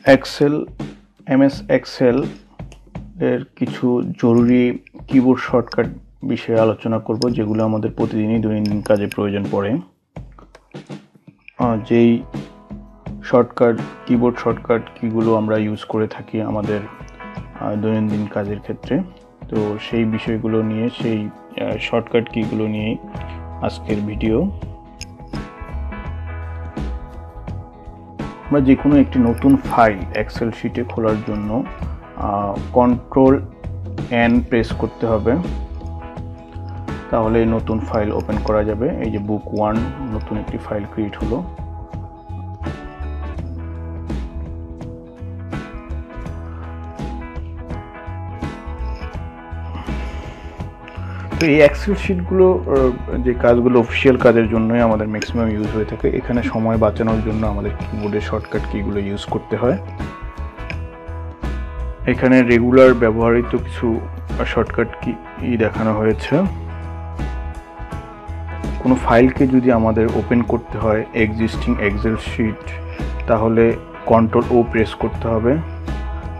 Excel MS Excel এর কিছু জরুরি কিবোর্ড শর্টকাট বিষয়ে আলোচনা করব, যেগুলো আমাদের প্রতিদিনই দৈনন্দিন কাজে প্রয়োজন পড়ে। যেই কিবোর্ড শর্টকাট কিগুলো আমরা ইউজ করে থাকি আমাদের দৈনন্দিন কাজের ক্ষেত্রে, তো সেই বিষয়গুলো নিয়ে, সেই শর্টকাট কিগুলো নিয়ে আজকের ভিডিও। আমরা যে কোনো একটি নতুন ফাইল এক্সেল শিটে খোলার জন্য Ctrl+N প্রেস করতে হবে, তাহলে নতুন ফাইল ওপেন করা যাবে। এই যে বুক 1 নতুন একটি ফাইল ক্রিয়েট হলো। তো এই এক্সেল শিটগুলো যে কাজগুলো অফিসিয়াল কাজের জন্যই আমাদের ম্যাক্সিমাম ইউজ হয়ে থাকে। এখানে সময় বাঁচানোর জন্য আমাদের কিবোর্ডের শর্টকাট কিগুলো ইউজ করতে হয়। এখানে রেগুলার ব্যবহৃত কিছু শর্টকাট কি দেখানো হয়েছে। কোনো ফাইলকে যদি আমাদের ওপেন করতে হয় এক্সিস্টিং এক্সেল শিট, তাহলে Ctrl+O প্রেস করতে হবে,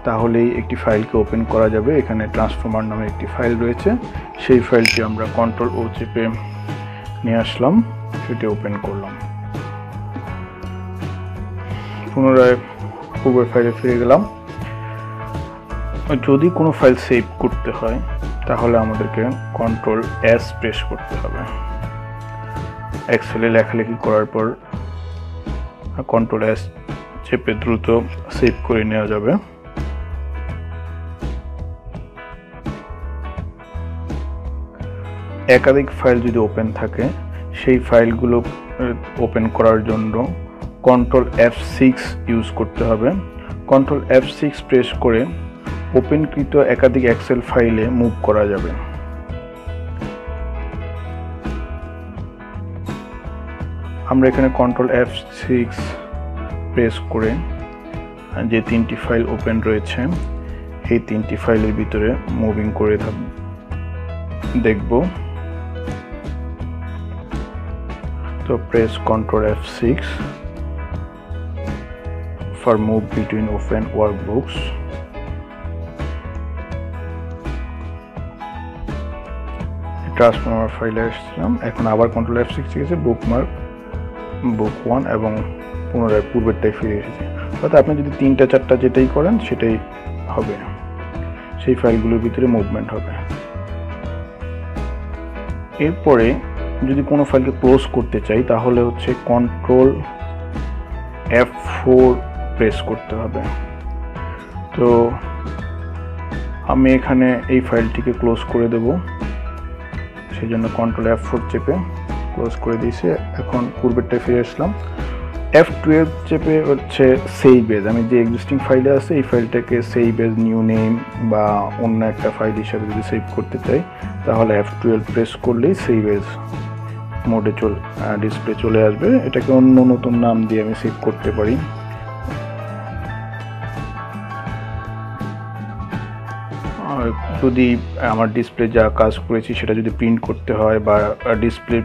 তাহলেই একটি ফাইলকে ওপেন করা যাবে। এখানে ট্রান্সফর্মার নামে একটি ফাইল রয়েছে, সেই ফাইলটি আমরা Ctrl+O চেপে নিয়ে আসলাম, সেটি ওপেন করলাম। পুনরায় পূর্বের ফাইলে ফিরে গেলাম। যদি কোনো ফাইল সেভ করতে হয় তাহলে আমাদেরকে Ctrl+S প্রেস করতে হবে। এক্সেলে লেখালেখি করার পর Ctrl+S চেপে দ্রুত সেভ করে নেওয়া যাবে। একাধিক ফাইল যদি ওপেন থাকে, সেই ফাইলগুলো ওপেন করার জন্য Ctrl+F6 ইউজ করতে হবে। Ctrl+F6 প্রেস করে ওপেনকৃত একাধিক এক্সেল ফাইলে মুভ করা যাবে। আমরা এখানে Ctrl+F6 প্রেস করে যে 3টি ফাইল ওপেন রয়েছে, এই 3টি ফাইলের ভিতরে মুভিং করে দেখব। তো press Ctrl+F6 for move between open workbooks. Transformer ফাইলে আসলাম। এখন আবার Ctrl+F6 গেছে, বুকমার্ক বুক 1 এবং পুনরায় পূর্বেরটাই ফিরে এসেছে। অর্থাৎ আপনি যদি 3টা 4টা যেটাই করেন সেটাই হবে, সেই ফাইলগুলোর ভিতরে মুভমেন্ট হবে। এরপরে যদি কোনো ফাইলকে ক্লোজ করতে চাই তাহলে হচ্ছে Ctrl+F4 প্রেস করতে হবে। তো আমি এখানে এই ফাইলটিকে ক্লোজ করে দেব, সেই জন্য Ctrl+F4 চেপে ক্লোজ করে দিয়েছি। এখন পূর্বেরটায় ফিরে আসলাম। F12 চেপে হচ্ছে সেভ এজ, আমি যে এক্সিস্টিং ফাইলে আছে এই ফাইলটাকে সেভ এজ নিউ নেম বা অন্য একটা ফাইল হিসাবে যদি সেভ করতে চাই তাহলে F12 প্রেস করলেই সেভ এজ মোডে ডিসপ্লে চলে আসবে। এটাকে অন্য নতুন নাম দিয়ে আমি সেভ করতে পারি। যদি আমার ডিসপ্লে যা কাজ করেছি সেটা যদি প্রিন্ট করতে হয় বা ডিসপ্লে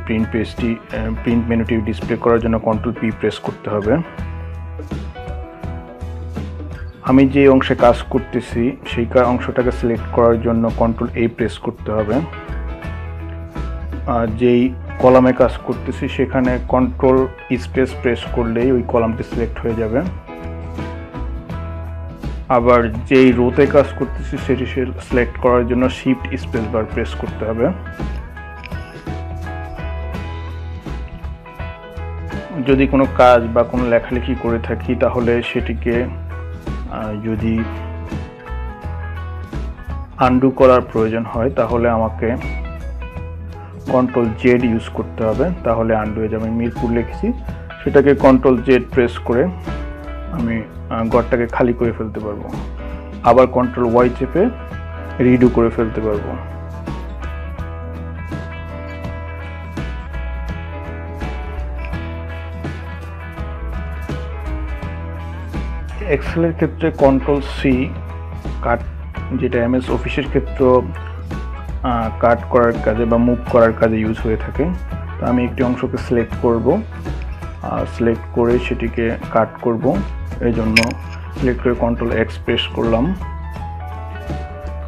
প্রিন্ট মেনুটি ডিসপ্লে করার জন্য Ctrl+P প্রেস করতে হবে। আমি যে অংশে কাজ করতেছি সেই অংশটাকে সিলেক্ট করার জন্য Ctrl+A প্রেস করতে হবে। যেই কলামে কাজ করতেছি সেখানে Ctrl স্পেস প্রেস করলেই ওই কলামটি সিলেক্ট হয়ে যাবে। আবার যেই রোতে কাজ করতেছি সেটি সিলেক্ট করার জন্য শিফট স্পেস বার প্রেস করতে হবে। যদি কোনো কাজ বা কোনো লেখালেখি করে থাকি তাহলে সেটিকে যদি আনডু করার প্রয়োজন হয় তাহলে আমাকে Ctrl+Z ইউজ করতে হবে, তাহলে আনডু হয়ে যাবে। আমি মিরপুর লিখেছি, সেটাকে Ctrl+Z প্রেস করে আমি ঘরটাকে খালি করে ফেলতে পারবো। আবার Ctrl+Y চেপে রিডু করে ফেলতে পারবো। এক্সেলের ক্ষেত্রে Ctrl+C কাট, যেটা এমএস অফিসের ক্ষেত্রে কাট করার কাজে বা মুভ করার কাজে ইউজ হয়ে থাকে। তো আমি একটি অংশকে সিলেক্ট করব, সিলেক্ট করে সেটিকে কাট করব। এই জন্য সিলেক্ট করে কন্ট্রোল এক্স প্রেস করলাম।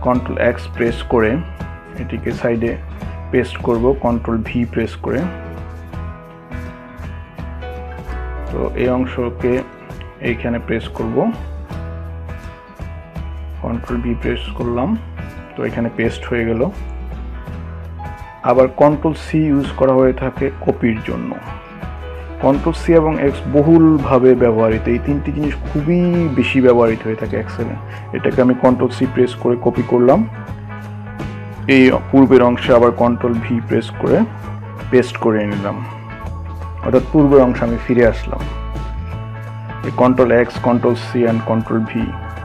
কন্ট্রোল এক্স প্রেস করে এটিকে সাইডে পেস্ট করব কন্ট্রোল ভি প্রেস করে। তো এই অংশকে এইখানে প্রেস করব, কন্ট্রোল ভি প্রেস করলাম। তো এখানে পেস্ট হয়ে গেল। আবার কন্ট্রোল সি ইউজ করা হয়ে থাকে কপির জন্য। কন্ট্রোল সি এবং এক্স বহুলভাবে ব্যবহৃত, এই তিনটি জিনিস খুবই বেশি ব্যবহৃত হয়ে থাকে এক্সেলে। এটাকে আমি কন্ট্রোল সি প্রেস করে কপি করলাম, এই পূর্বের অংশে আবার কন্ট্রোল ভি প্রেস করে পেস্ট করে নিলাম, অর্থাৎ পূর্বের অংশে আমি ফিরে আসলাম। এই control X, control C and control V